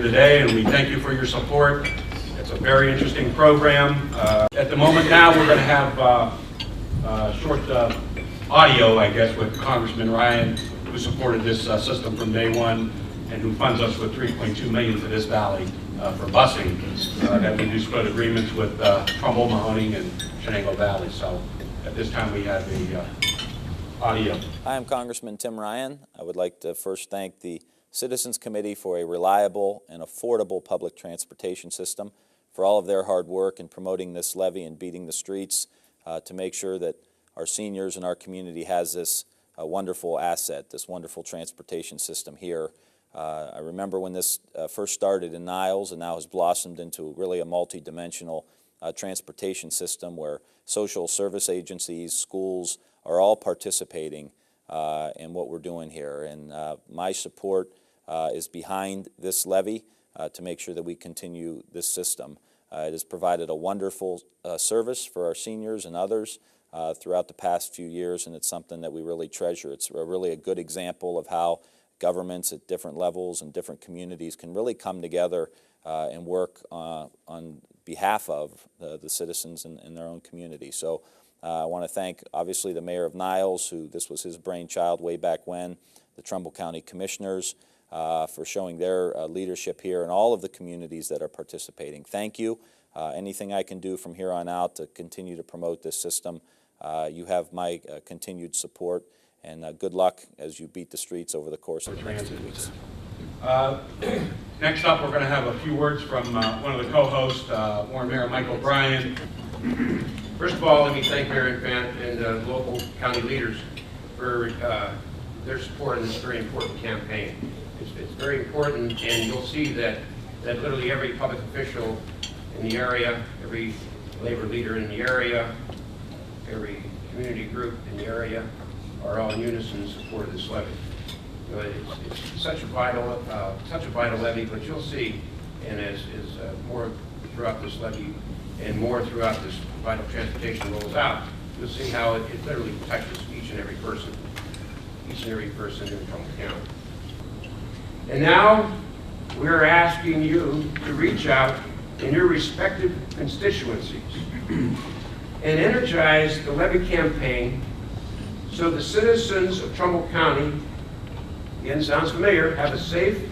here today, and we thank you for your support. It's a very interesting program. At the moment now, we're going to have short audio, I guess, with Congressman Ryan, who supported this system from day one and who funds us with $3.2 million for this valley for busing that we do split agreements with Trumbull, Mahoning, and Shenango Valley. So at this time we have the audio. Hi, I'm Congressman Tim Ryan. I would like to first thank the Citizens Committee for a reliable and affordable public transportation system, for all of their hard work in promoting this levy and beating the streets to make sure that our seniors and our community has this wonderful asset, this wonderful transportation system here. I remember when this first started in Niles and now has blossomed into really a multi-dimensional transportation system where social service agencies, schools are all participating in what we're doing here. And my support is behind this levy to make sure that we continue this system. It has provided a wonderful service for our seniors and others throughout the past few years, and it's something that we really treasure. It's really a good example of how governments at different levels and different communities can really come together and work on behalf of the citizens in their own community. So I want to thank, obviously, the Mayor of Niles, who this was his brainchild way back when, the Trumbull County Commissioners for showing their leadership here, and all of the communities that are participating. Thank you. Anything I can do from here on out to continue to promote this system, you have my continued support, and good luck as you beat the streets over the course of the next 2 weeks. Next up, we're going to have a few words from one of the co-hosts, Warren Mayor Mike O'Brien. First of all, let me thank Mayor Infante and the local county leaders for their support in this very important campaign. It's very important, and you'll see that literally every public official in the area, every labor leader in the area, every community group in the area are all in unison in support of this levy. You know, it's such a vital levy, but you'll see, and as more throughout this levy and more throughout this vital transportation rolls out, you'll see how it literally touches each and every person in Trumbull County. And now we're asking you to reach out in your respective constituencies and energize the levy campaign so the citizens of Trumbull County, again, sounds familiar, have a safe,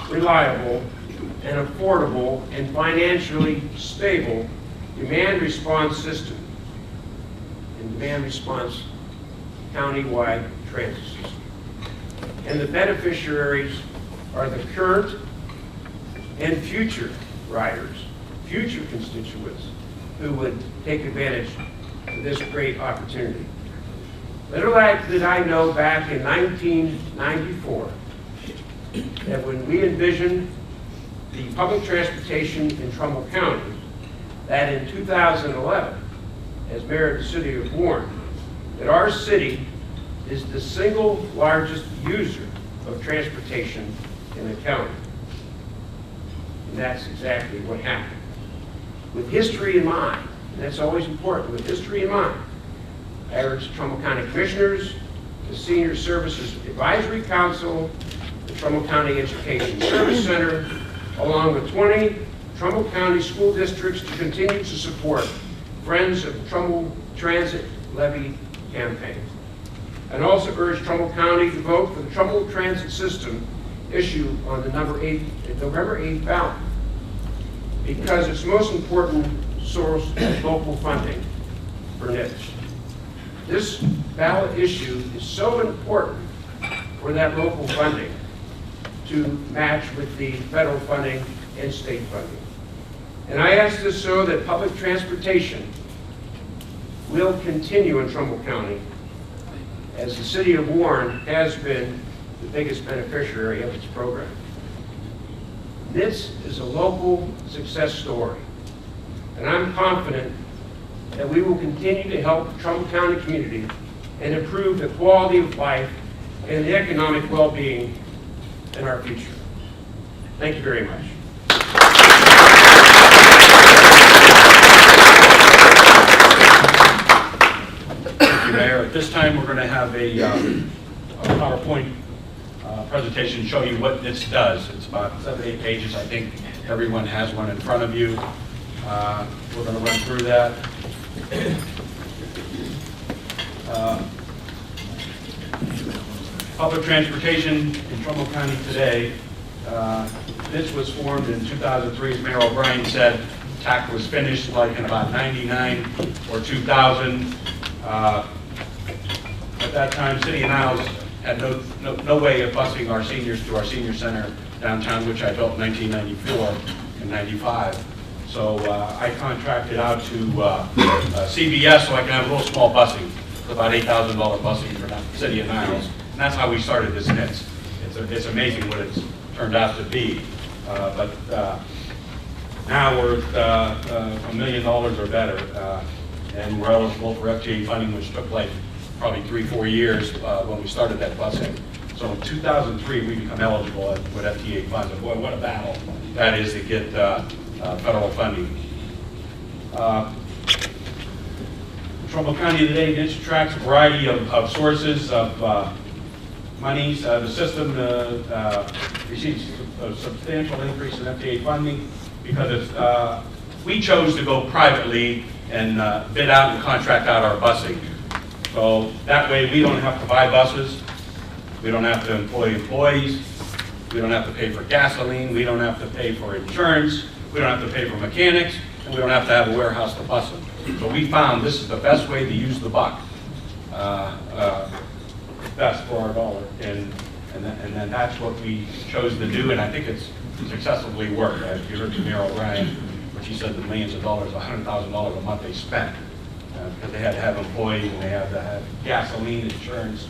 reliable, and affordable and financially stable demand response system and demand response countywide transit system. And the beneficiaries are the current and future riders, future constituents who would take advantage of this great opportunity. Little did I know back in 1994 that when we envisioned the public transportation in Trumbull County, that in 2011, as mayor of the city of Warren, that our city is the single largest user of transportation in the county. And that's exactly what happened. With history in mind, and that's always important, with history in mind, I urge the Trumbull County Commissioners, the Senior Services Advisory Council, the Trumbull County Education Service Center, along with 20 Trumbull County school districts to continue to support Friends of Trumbull Transit Levy campaign. And also urge Trumbull County to vote for the Trumbull Transit System issue on the November 8th ballot, because it's the most important source of local funding for NIPS. This ballot issue is so important for that local funding to match with the federal funding and state funding. And I ask this so that public transportation will continue in Trumbull County, as the city of Warren has been the biggest beneficiary of its program. This is a local success story, and I'm confident that we will continue to help the Trumbull County community and improve the quality of life and the economic well-being in our future. Thank you very much. Thank you, Mayor. At this time, we're going to have a PowerPoint presentation show you what this does. It's about 7 or 8 pages. I think everyone has one in front of you. We're going to run through that. Public transportation in Trumbull County today. This was formed in 2003, as Mayor O'Brien said. TAC was finished like in about 99 or 2000. At that time, City of Niles had no way of busing our seniors to our senior center downtown, which I built in 1994 and 95. So I contracted out to CVS so I can have a little small busing. It's about $8,000 busing for the City of Niles. And that's how we started this NITS. It's amazing what it's turned out to be. But now we're at $1 million or better. And we're eligible for FTA funding, which took like probably 3-4 years when we started that busing. So in 2003, we become eligible with FTA funds. And boy, what a battle that is to get federal funding. Trumbull County today attracts a variety of sources of monies. The system receives a substantial increase in FTA funding because we chose to go privately and bid out and contract out our busing. So that way we don't have to buy buses, we don't have to employ employees, we don't have to pay for gasoline, we don't have to pay for insurance, we don't have to pay for mechanics, and we don't have to have a warehouse to bus them. So we found this is the best way to use the buck, best for our dollar, and then that's what we chose to do, and I think it's successfully worked. As you heard from Mayor O'Brien, which he said the millions of dollars, $100,000 a month they spent, because they had to have employees and they had to have gasoline, insurance.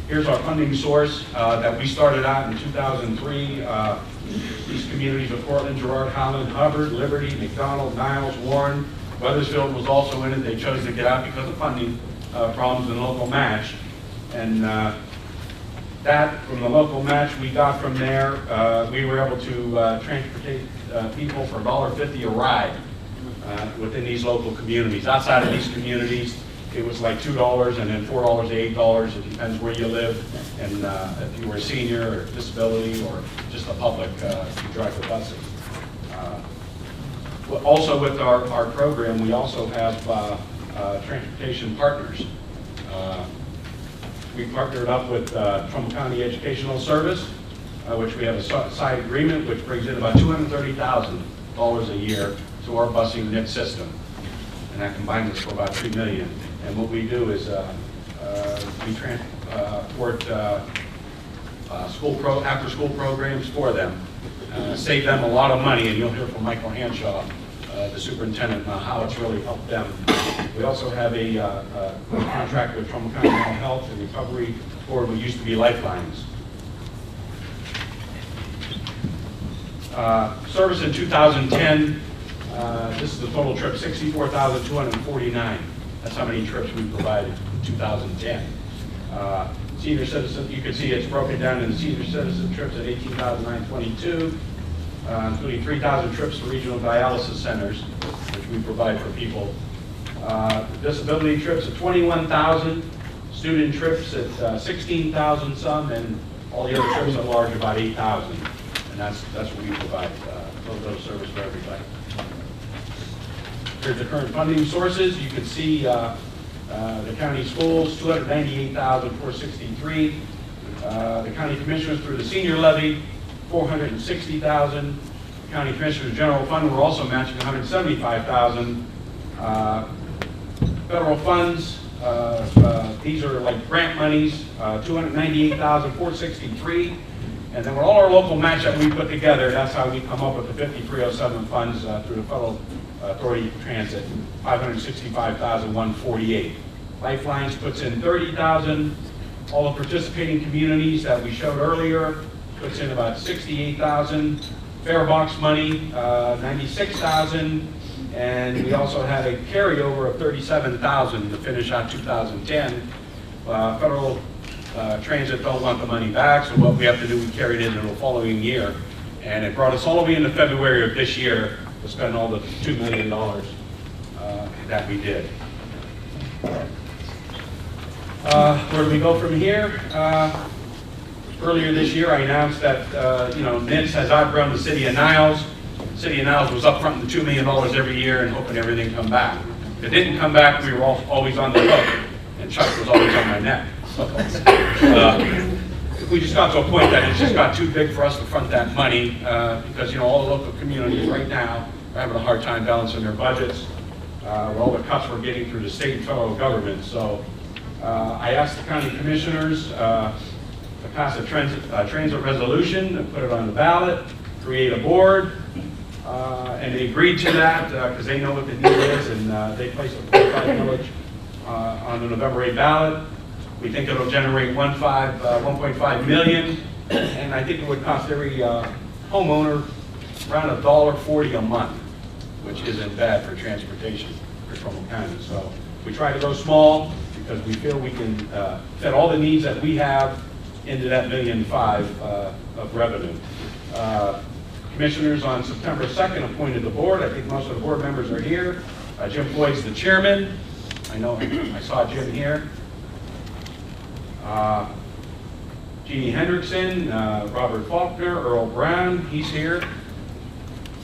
Here's our funding source that we started out in 2003. These communities of Portland, Girard, Holland, Hubbard, Liberty, McDonald, Niles, Warren. Weathersfield was also in it. They chose to get out because of funding problems and local match. And that, from the local match we got from there, we were able to transportate people for $1.50 a ride within these local communities. Outside of these communities, it was like $2 and then $4 to $8. It depends where you live and if you were a senior or disability or just the public, you drive the buses. Also with our program, we also have transportation partners. We partnered up with Trumbull County Educational Service, which we have a side agreement, which brings in about $230,000 a year to our busing NIT system. And that combines us for about $3 million. And what we do is we transport after-school programs for them, save them a lot of money, and you'll hear from Michael Hanshaw, the superintendent, how it's really helped them. We also have a contract with Trumbull County Mental Health and Recovery Board, what used to be Lifelines. Service in 2010, this is the total trip, 64,249. That's how many trips we provided in 2010. Senior citizen, you can see it's broken down into senior citizen trips at 18,922, including 3,000 trips to regional dialysis centers, which we provide for people. Disability trips at 21,000, student trips at 16,000 some, and all the other trips at large about 8,000. And that's what we provide, those service for everybody. Here's the current funding sources. You can see the county schools, $298,463. The county commissioners through the senior levy, $460,000. County commissioners general fund, we're also matching $175,000. Federal funds, these are like grant monies, $298,463. And then with all our local match that we put together, that's how we come up with the 5307 funds through the Federal Authority for Transit, $565,148. Lifelines puts in $30,000. All the participating communities that we showed earlier puts in about $68,000. Farebox money, $96,000. And we also had a carryover of $37,000 to finish out 2010. Federal Transit don't want the money back, so what we have to do, we carry it into the following year. And it brought us all the way into February of this year to spend all the $2 million that we did. Where do we go from here? Earlier this year, I announced that, NITS has outgrown the City of Niles. City of Niles was up front the $2 million every year and hoping everything come back. If it didn't come back, we were always on the hook, and Chuck was always on my neck. We just got to a point that it's just got too big for us to front that money because, all the local communities right now are having a hard time balancing their budgets with all the cuts we're getting through the state and federal government. So I asked the county commissioners to pass a transit resolution and put it on the ballot, create a board, and they agreed to that because they know what the need is, and they placed a 45 millage on the November 8 ballot. We think it'll generate 1.5 million, and I think it would cost every homeowner around $1.40 a month, which isn't bad for transportation for Trumbull County. So we try to go small because we feel we can fit all the needs that we have into that $1.5 million of revenue. Commissioners on September 2nd appointed the board. I think most of the board members are here. Jim Floyd's the chairman. I know I saw Jim here. Jeannie Hendrickson, Robert Faulkner, Earl Brown, he's here.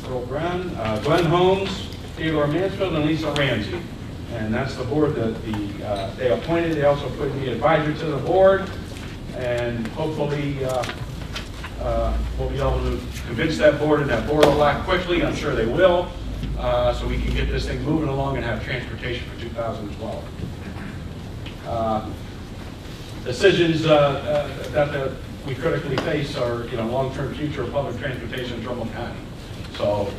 Earl Brown, Glenn Holmes, Theodore Mansfield, and Lisa Ramsey. And that's the board that they appointed. They also put me advisor to the board, and hopefully we'll be able to convince that board, and that board will act quickly. I'm sure they will, so we can get this thing moving along and have transportation for 2012. Decisions that we critically face are, long-term future of public transportation in Trumbull County. So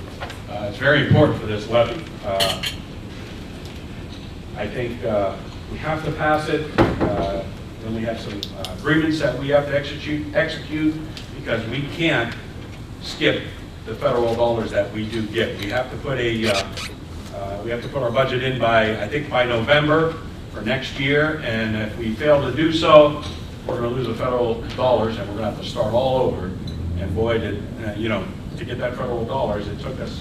it's very important for this levy. I think we have to pass it. Then we have some agreements that we have to execute because we can't skip the federal dollars that we do get. We have to put our budget in by November for next year, and if we fail to do so, we're going to lose the federal dollars, and we're going to have to start all over. And boy, to get that federal dollars, it took us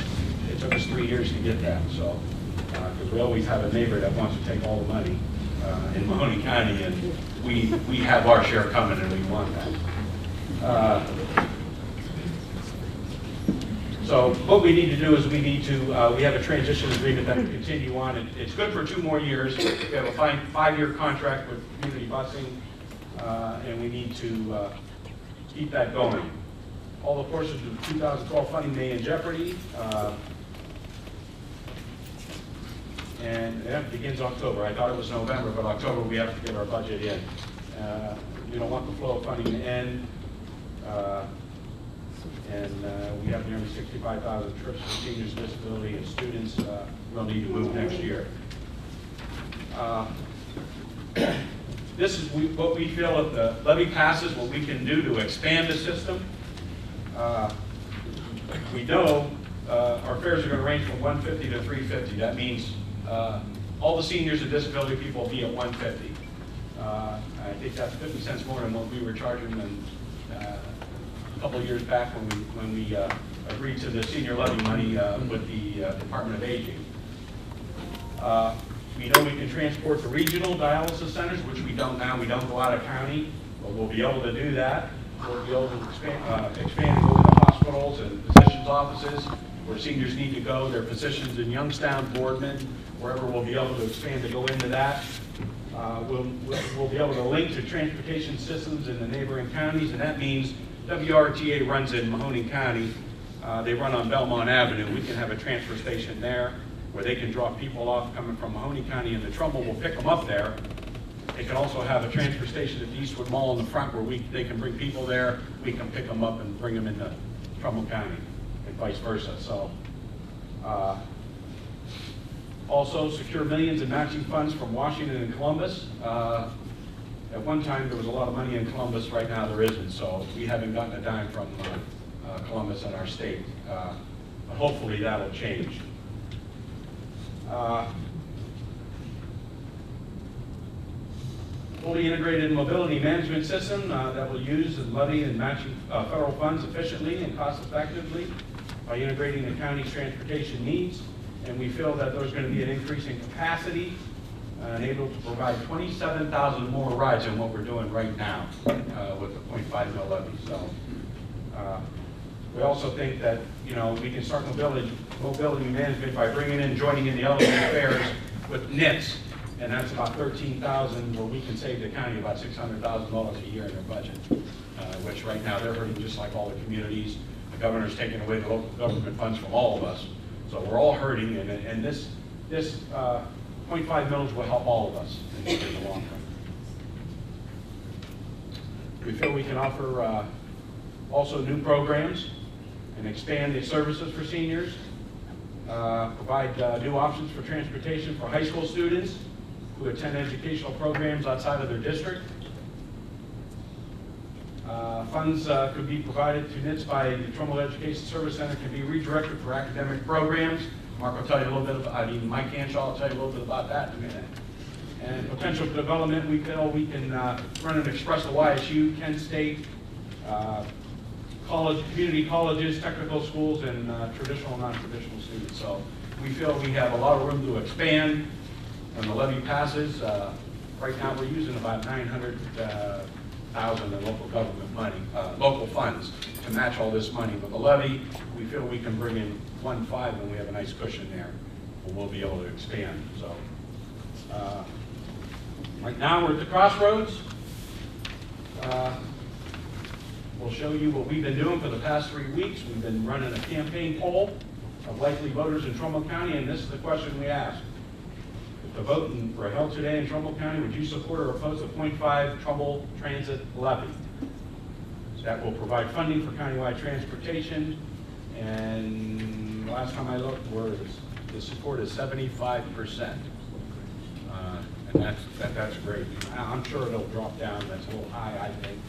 3 years to get that. So, because we always have a neighbor that wants to take all the money in Mahoney County, and we have our share coming, and we want that. So what we need to do is we have a transition agreement that will continue on. It's good for 2 more years. We have a 5-year contract with community busing, and we need to keep that going. All the portions of the 2012 funding may in jeopardy, and that begins October. I thought it was November, but October we have to get our budget in. We don't want the flow of funding to end. And we have nearly 65,000 trips for seniors, disability, and students. We'll need to move next year. This is what we feel if the levy passes, what we can do to expand the system. We know our fares are going to range from $150 to $350. That means all the seniors and disability people will be at $150. I think that's 50 cents more than what we were charging them a couple of years back when we agreed to the senior levy money with the Department of Aging. We know we can transport to regional dialysis centers, which we don't now. We don't go out of county, but we'll be able to do that. We'll be able to expand and go into hospitals and physicians' offices where seniors need to go. There are physicians in Youngstown, Boardman, wherever we'll be able to expand to go into that. We'll be able to link to transportation systems in the neighboring counties, and that means WRTA runs in Mahoney County. They run on Belmont Avenue. We can have a transfer station there where they can drop people off coming from Mahoney County into Trumbull. We'll pick them up there. They can also have a transfer station at the Eastwood Mall in the front where they can bring people there. We can pick them up and bring them into Trumbull County and vice versa. So, also secure millions in matching funds from Washington and Columbus. At one time, there was a lot of money in Columbus. Right now, there isn't. So we haven't gotten a dime from Columbus in our state. But hopefully, that'll change. Fully integrated mobility management system that will use and levy and matching federal funds efficiently and cost effectively by integrating the county's transportation needs. And we feel that there's going to be an increase in capacity and able to provide 27,000 more rides than what we're doing right now with the 0.5 mil levy. So we also think that, you know, we can start mobility management by joining in the elevated fares with NITS, and that's about 13,000, where we can save the county about $600,000 a year in their budget, which right now they're hurting just like all the communities. The governor's taking away the local government funds from all of us, so we're all hurting, and this 0.5 mils will help all of us in the long run. We feel we can offer also new programs and expand the services for seniors, provide new options for transportation for high school students who attend educational programs outside of their district. Funds could be provided to NITS by the Trumbull Education Service Center, can be redirected for academic programs. Mark will tell you a little bit about, Mike Hanshaw will tell you a little bit about that in a minute. And potential development, we feel we can run an express to YSU, Kent State, community colleges, technical schools, and traditional and non-traditional students. So we feel we have a lot of room to expand when the levy passes. Right now we're using about $900,000 in local government money, local funds to match all this money. With the levy, we feel we can bring in 1.5 and we have a nice cushion there. We'll be able to expand. So right now we're at the crossroads. We'll show you what we've been doing for the past 3 weeks. We've been running a campaign poll of likely voters in Trumbull County, and this is the question we asked. If the vote were held today in Trumbull County, would you support or oppose the 0.5 Trumbull Transit levy? So that will provide funding for countywide transportation, and last time I looked, the support is 75%. And that's great. I'm sure it'll drop down. That's a little high, I think,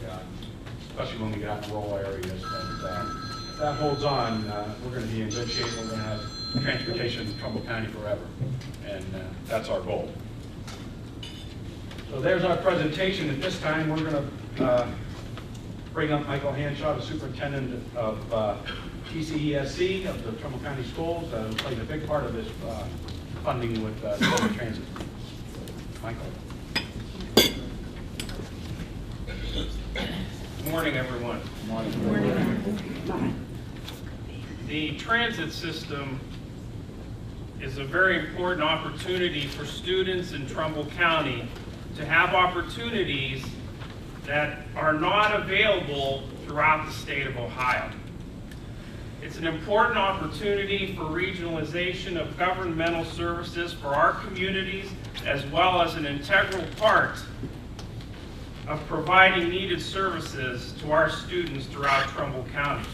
especially when we get out in rural areas. But if that holds on, we're going to be in good shape. We're going to have transportation in Trumbull County forever, and that's our goal. So there's our presentation. At this time, we're going to bring up Michael Hanshaw, the superintendent of TCESC of the Trumbull County Schools, who plays a big part of this funding with public transit. Michael. Good morning, everyone. Good morning. Good morning. The transit system is a very important opportunity for students in Trumbull County to have opportunities that are not available throughout the state of Ohio. It's an important opportunity for regionalization of governmental services for our communities, as well as an integral part of providing needed services to our students throughout Trumbull County.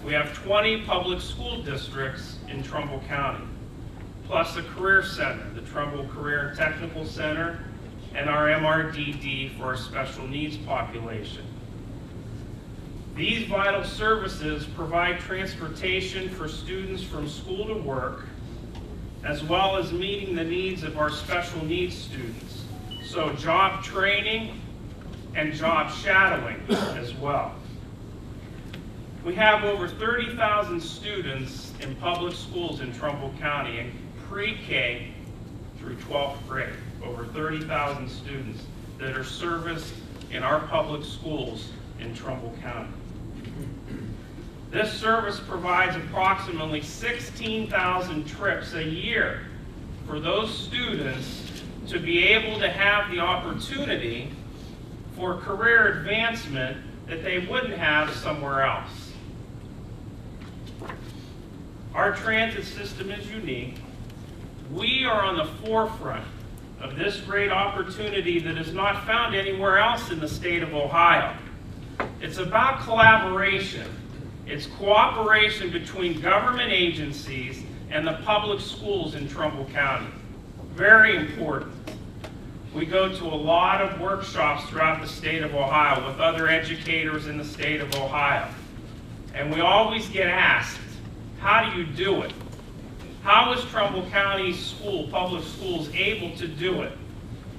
We have 20 public school districts in Trumbull County, plus a career center, the Trumbull Career and Technical Center, and our MRDD for our special needs population. These vital services provide transportation for students from school to work, as well as meeting the needs of our special needs students. So job training and job shadowing as well. We have over 30,000 students in public schools in Trumbull County, in pre-K through 12th grade. Over 30,000 students that are serviced in our public schools in Trumbull County. This service provides approximately 16,000 trips a year for those students to be able to have the opportunity for career advancement that they wouldn't have somewhere else. Our transit system is unique. We are on the forefront of this great opportunity that is not found anywhere else in the state of Ohio. It's about collaboration. It's cooperation between government agencies and the public schools in Trumbull County. Very important. We go to a lot of workshops throughout the state of Ohio with other educators in the state of Ohio. And we always get asked, how do you do it? How is Trumbull County public schools able to do it?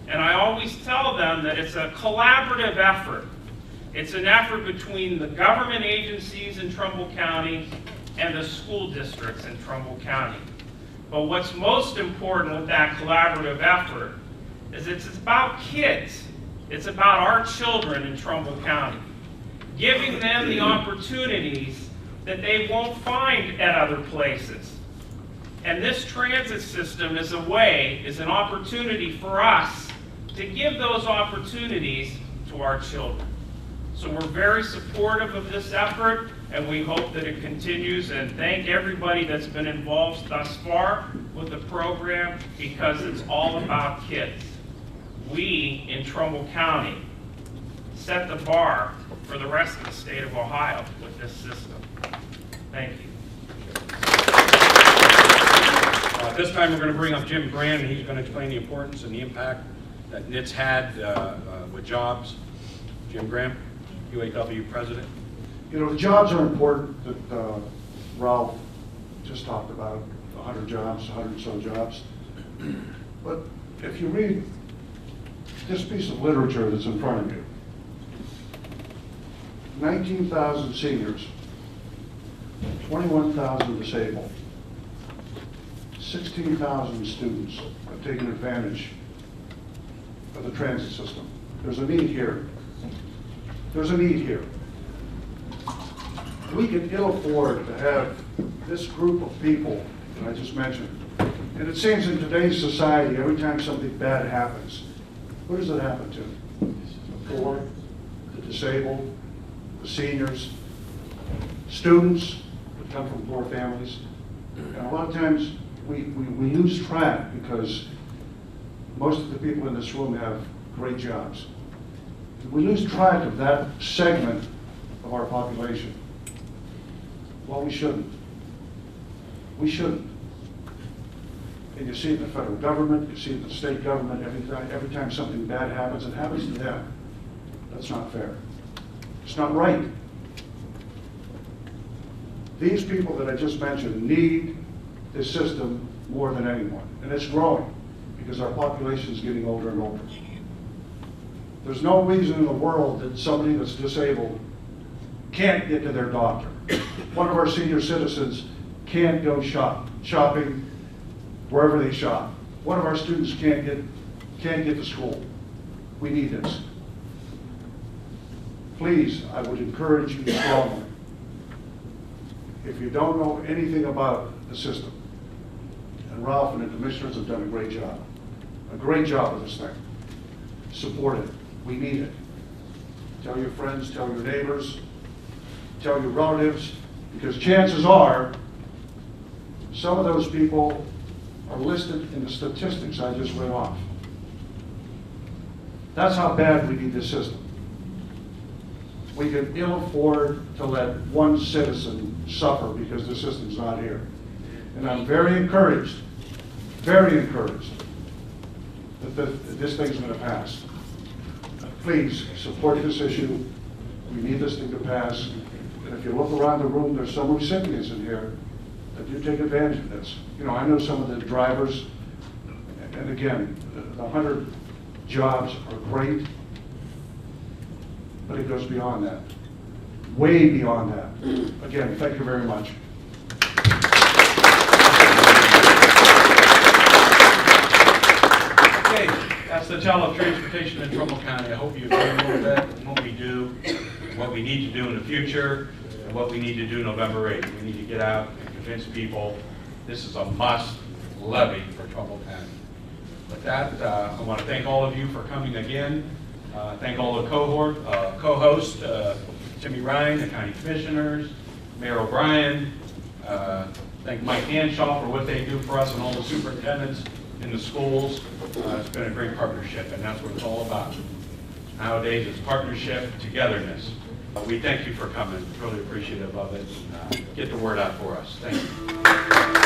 And I always tell them that it's a collaborative effort. It's an effort between the government agencies in Trumbull County and the school districts in Trumbull County. But what's most important with that collaborative effort is it's about kids. It's about our children in Trumbull County, giving them the opportunities that they won't find at other places. And this transit system is an opportunity for us to give those opportunities to our children. So we're very supportive of this effort, and we hope that it continues, and thank everybody that's been involved thus far with the program, because it's all about kids. We in Trumbull County set the bar for the rest of the state of Ohio with this system. Thank you. This time we're going to bring up Jim Grant, and he's going to explain the importance and the impact that NIT's had with jobs. Jim Grant, UAW president. You know, the jobs are important that Ralph just talked about, 100 jobs, 100 and so jobs. But if you read this piece of literature that's in front of you, 19,000 seniors, 21,000 disabled, 16,000 students have taken advantage of the transit system. There's a need here. There's a need here. We can ill afford to have this group of people that I just mentioned. And it seems in today's society, every time something bad happens, who does it happen to? The poor, the disabled, the seniors, students that come from poor families. And a lot of times we lose track because most of the people in this room have great jobs. We lose track of that segment of our population. Well, we shouldn't. We shouldn't. And you see it in the federal government, you see it in the state government, every time something bad happens, it happens to them. That's not fair. It's not right. These people that I just mentioned need this system more than anyone. And it's growing because our population is getting older and older. There's no reason in the world that somebody that's disabled can't get to their doctor. One of our senior citizens can't go shopping wherever they shop. One of our students can't get to school. We need this. Please, I would encourage you strongly, if you don't know anything about the system, and Ralph and the commissioners have done a great job with this thing. Support it. We need it. Tell your friends, tell your neighbors, tell your relatives, because chances are some of those people are listed in the statistics I just read off. That's how bad we need this system. We can ill afford to let one citizen suffer because the system's not here. And I'm very encouraged that this thing's going to pass. Please support this issue. We need this thing to pass. And if you look around the room, there's some recipients in here that do take advantage of this. You know, I know some of the drivers, and again, the 100 jobs are great, but it goes beyond that, way beyond that. Again, thank you very much. Okay, that's the tale of transportation in Trumbull County. I hope you agree a little bit with what we do, what we need to do in the future, and what we need to do November 8th. We need to get out and convince people this is a must levy for Trumbull County. With that, I want to thank all of you for coming again. Thank all the co-hosts, Tim Ryan, the county commissioners, Mayor O'Brien. Thank Mike Hanshaw for what they do for us and all the superintendents in the schools. It's been a great partnership, and that's what it's all about. Nowadays, it's partnership, togetherness. We thank you for coming. Really appreciative of it. Get the word out for us. Thank you.